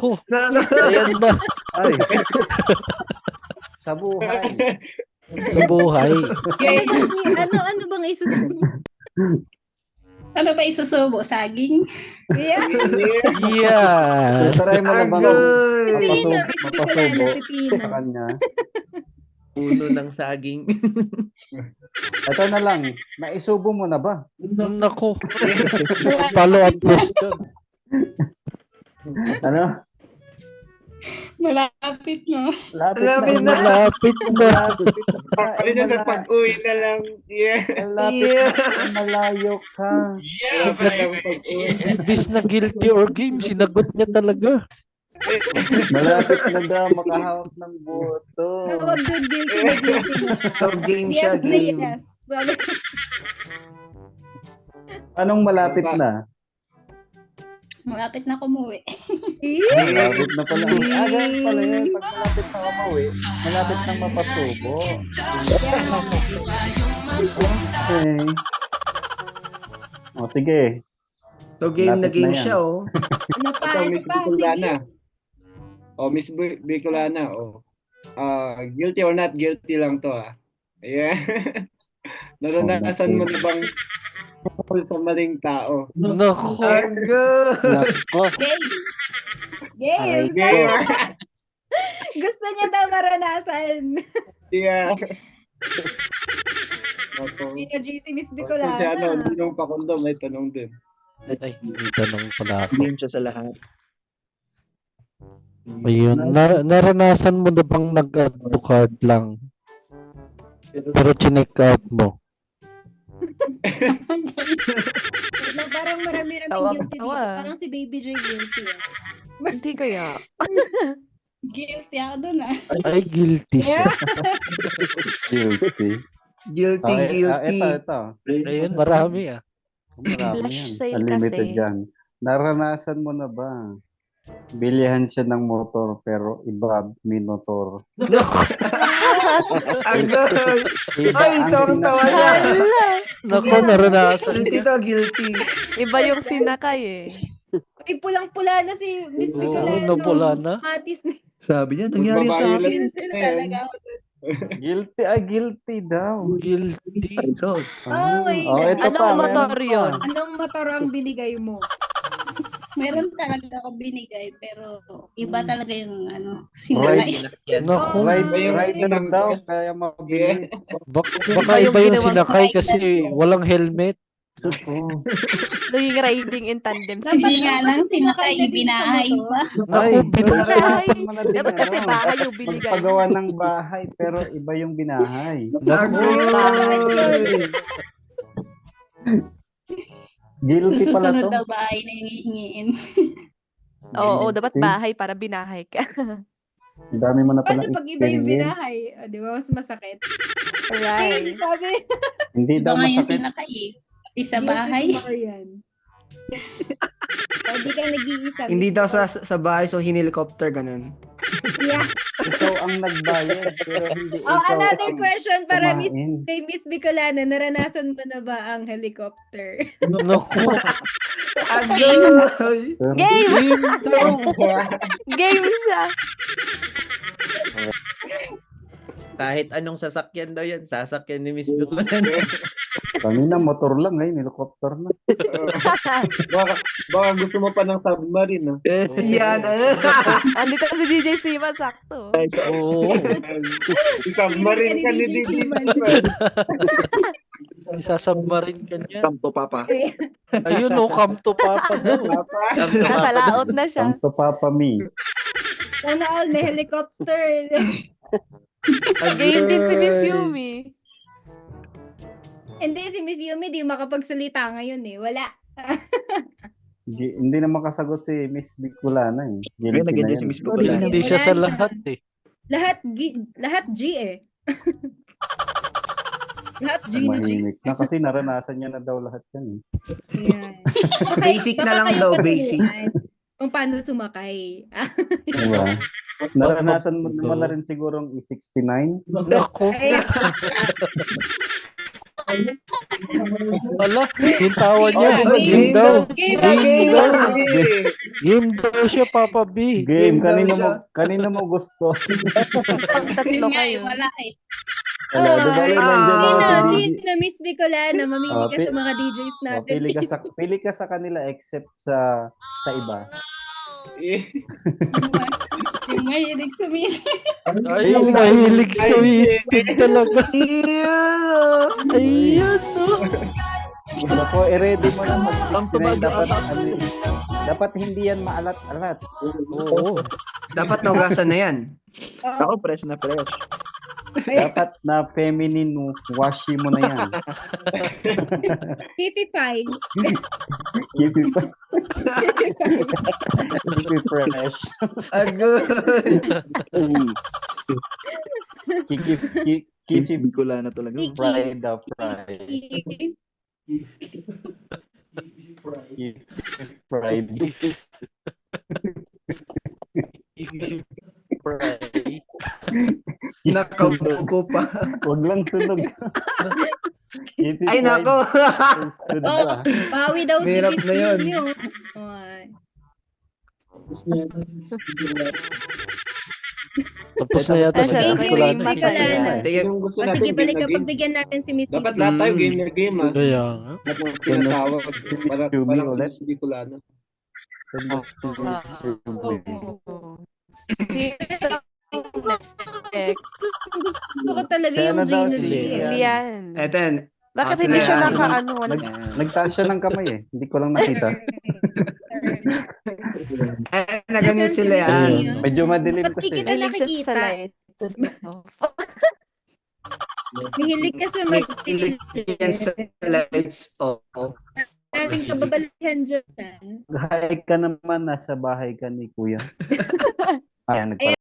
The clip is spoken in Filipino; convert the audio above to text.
Nako. Ayan na. Ay. Sa buhay. Sa buhay. Ano bang isusubo? Ano ba isusubo? Saging? Yeah. Yeah. Try mo na ba Pipino, Miss Bicolana, pipino. sa kanya? Puno ng saging. Ito na lang. Naisubo mo na ba? Nako. Follow up question. Ano? Malapit no? Lapit na. Malapit na. Pali na sa pag-uwi na lang. Yeah. Malapit na. Malayo ka. Imbis na guilty or game, sinagot niya talaga. Malapit na daw makahawak ng boto. Huwag doon guilty na guilty mo. So, game siya, Yes na game. yes. Sabi, Anong malapit na? Malapit na kumuwi. Malapit na pala. Ganun pala yun. Pag malapit na umuwi, malapit na mapasubo. Okay. O, sige. So, game na Lapit game na yan. siya, oh. ano pa, Ito, ano Miss pa, sige. Bicolana. Miss Bicolana, guilty or not guilty lang to, Yeah. Naranasan mo na bang sa maling tao? Nako. Nako. Game! Game! Yeah. Gusto niya daw maranasan. Yeah. Opo. Hindi niya GC Miss Kasi Bicolana. hindi nung pakundo, may tanong din. Ay, may tanong pala ako. Game siya sa lahat. Ayun, naranasan mo na bang nag-add to card lang? Pero chinek out mo? Parang marami-raming Tawa- guilty dito. tawa. Parang si Baby J guilty. Hindi kaya. Guilty ako dun Ay, guilty siya. Guilty. Guilty, guilty. Ito. Ayun, marami ah. Marami Flash yan. sale Unlimited kasi. yan. Naranasan mo na ba? Bilihan siya ng motor pero iba minotor. Agay! Iba Ay, ang tawang-tawa na. Hala! Nako, naranasan Guilty niya. to, guilty. Iba yung sinakay eh. Ay, pulang-pula na si Miss Oo, Bicolana. napula na. Matis na. Sabi niya, nangyari sa Babae akin. lang. talaga ako. Guilty. Guilty daw. Guilty. Sos. Oh, wait. Oh, ito Anong pa, meron motor pa. yun? Anong motor ang binigay mo? Meron talaga ako binigay, pero iba talaga yung sinakay. Nako, Rider daw, kaya mabilis. baka Iba yung iba yung ginawang sinakay rider. kasi walang helmet. Naging riding in tandem si Hindi nga lang sinakay, ibinahay pa. Naku, binasa. Naranasan mo na din, Dapat kasi ano, bahay yung binigay. Magpagawa ng bahay pero iba yung binahay. Naku, Guilty pala Susunod to. daw bahay na hinihingiin. Oo, dapat bahay para binahay ka. Ang dami mo na Paano palang pag iba yung experience. binahay? O, di ba? Mas masakit. Right. Ay, sabi. Hindi Iba daw nga yung masakit. sinakay eh. Pati sa guilty bahay. si Marian. O, di ka nag-iisa. Hindi Miss daw Bicolana. sa bahay, so helicopter, ganun. Yeah. Ikaw ang nagbayad pero hindi Oh, ikaw another ang question para kumain. kay Miss Bicolana. Naranasan mo na ba ang helicopter? naku. Agay! Pero Game! Game daw. Game siya! Kahit anong sasakyan daw yan, sasakyan ni Miss Bicolana. kanina motor lang ngayon, helicopter na. Baka gusto mo pa ng submarine, Yan, Andito si DJ Siman, sakto. Oo. Submarine ka ni DJ Siman. Isasubmarine ka niya. Come to Papa. Ayun o, come to Papa daw. Nasa laot na siya. Ang to Papa Me. Sana all na helicopter. Game din si Miss Yumi. Hindi, si Miss Yumi di makapagsalita ngayon eh. Wala. Hindi na makasagot si Miss Bicolana eh. Guilty na Naganda yan. si Miss Bicolana. Hindi siya sa lahat eh. Lahat G eh. Lahat G na G. Mahimik na kasi naranasan niya na daw lahat yan eh. Yan. Basic na Baka lang kayo daw, patulungan basic. Kung paano sumakay. Diba? Naranasan mo naman na rin sigurong E69. Naku. Ay, Wala, yung tawa niya, di ba? Game Game daw. Game Game daw. Game daw siya, Papa B. Game, daw kanino mo gusto? Pag tatlo Yun nga, kayo. wala eh. Wala, di ba, nandiyan na Sino? si DJ. Sino? Miss Bicolana. Mamili Oh, ka sa mga DJs Oh, natin. pili ka sa kanila except sa iba. Yung mahilig sumisid. Yung mahilig sa wisted talaga. Ayan, no? Ako, i-ready mo na mag-69. Dapat hindi yan maalat-alat. Oo. Dapat naugasan na yan. Ako, fresh na fresh. Dapat na feminine washi mo na yan. 55. Keep it fresh. Agad. Keep Keeps it Bicolana talaga. fried up, fried. Keep it fried. Nakaupo pa. Huwag lang sunog. Keep it Ay, fried. nako. Toasted pa. Bawi daw si Mahirap Miss na yun. Yun. Ay. Tapos na yata si Thank you, Bicolana. Miss Bicolana. Yung gusto O sige, balik ka pagbigyan natin si Miss Dapat Yun. lahat tayo game na game, ha? Kaya nga. At mga pinatawag. Yumi Parang ulit. si Bicolana. Gusto ko talaga Si yung ano daw, Gino si G. Lian. Lian. Eto yan. Bakit Ah, hindi sila siya yan. naka-ano? Wala. Nagtaas siya ng kamay eh. Hindi ko lang nakita. Na ganyan sila yan. Ayun. Medyo madilim Ba't di kasi. kita Mahilig siya nakikita? sa light. Mahilig ka sa Mahilig yan sa lights. Oo. Maraming kababalihan dyan. Bahay ka naman, nasa bahay ka ni Kuya. Ayan, nagpa-